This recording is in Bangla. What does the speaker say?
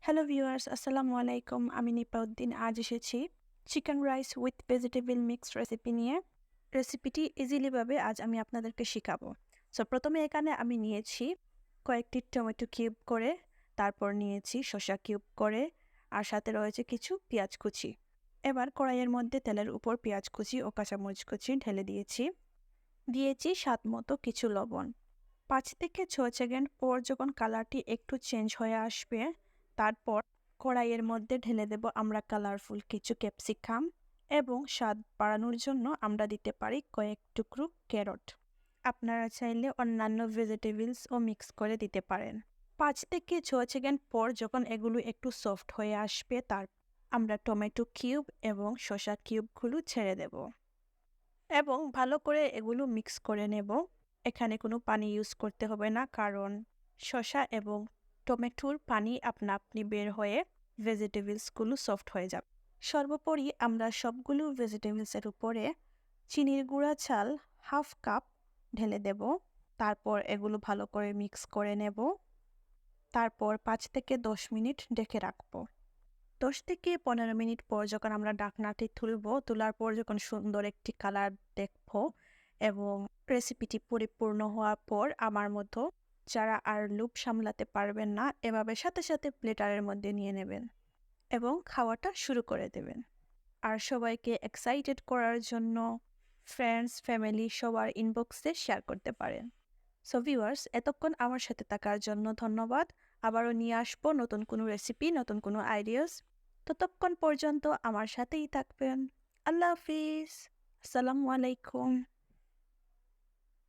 হ্যালো ভিউয়ার্স, আসসালামু আলাইকুম। আমি নিপাউদ্দিন। আজ এসেছি chicken rice with vegetable mix recipe নিয়ে। রেসিপিটি ইজিলিভাবে আজ আমি আপনাদেরকে শেখাবো। সো প্রথমে এখানে আমি নিয়েছি কয়েকটি টমেটো কিউব করে, তারপর নিয়েছি শসা কিউব করে, আর সাথে রয়েছে কিছু পেঁয়াজ কুচি। এবার কড়াইয়ের মধ্যে তেলের উপর পেঁয়াজ কুচি ও কাঁচামরিচ কুচি ঢেলে দিয়েছি স্বাদ মতো কিছু লবণ। ৫ থেকে ৬ সেকেন্ড পর যখন কালারটি একটু চেঞ্জ হয়ে আসবে, তারপর কড়াইয়ের মধ্যে ঢেলে দেব আমরা কালারফুল কিছু ক্যাপসিকাম, এবং স্বাদ বাড়ানোর জন্য আমরা দিতে পারি কয়েক টুকরো ক্যারট। আপনারা চাইলে অন্যান্য ভেজিটেবলসও মিক্স করে দিতে পারেন। ৫ থেকে ৬ সেকেন্ড পর যখন এগুলো একটু সফট হয়ে আসবে, আমরা টমেটো কিউব এবং শসা কিউবগুলো ছেড়ে দেব এবং ভালো করে এগুলো মিক্স করে নেব। এখানে কোনো পানি ইউজ করতে হবে না, কারণ শসা এবং টমেটোর পানি আপনা আপনি বের হয়ে ভেজিটেবলসগুলো সফট হয়ে যাবে। সর্বোপরি আমরা সবগুলো ভেজিটেবলসের উপরে চিনির গুঁড়া চাল হাফ কাপ ঢেলে দেব। তারপর এগুলো ভালো করে মিক্স করে নেব। তারপর ৫ থেকে ১০ মিনিট ঢেকে রাখবো। ১০ থেকে ১৫ মিনিট পর যখন আমরা ঢাকনাটি তোলার পর যখন সুন্দর একটি কালার দেখব এবং রেসিপিটি পরিপূর্ণ হওয়ার পর আমার মতো যারা আর লোভ সামলাতে পারবেন না, এভাবে সাথে সাথে প্লেটারের মধ্যে নিয়ে নেবেন এবং খাওয়াটা শুরু করে দেবেন। আর সবাইকে এক্সাইটেড করার জন্য ফ্রেন্ডস, ফ্যামিলি সবার ইনবক্সে শেয়ার করতে পারেন। সো ভিউয়ার্স, এতক্ষণ আমার সাথে থাকার জন্য ধন্যবাদ। আবারও নিয়ে আসবো নতুন কোনো রেসিপি, নতুন কোনো আইডিয়াস। ততক্ষণ পর্যন্ত আমার সাথেই থাকবেন। আল্লাহ হাফিজ। আসসালামু আলাইকুম।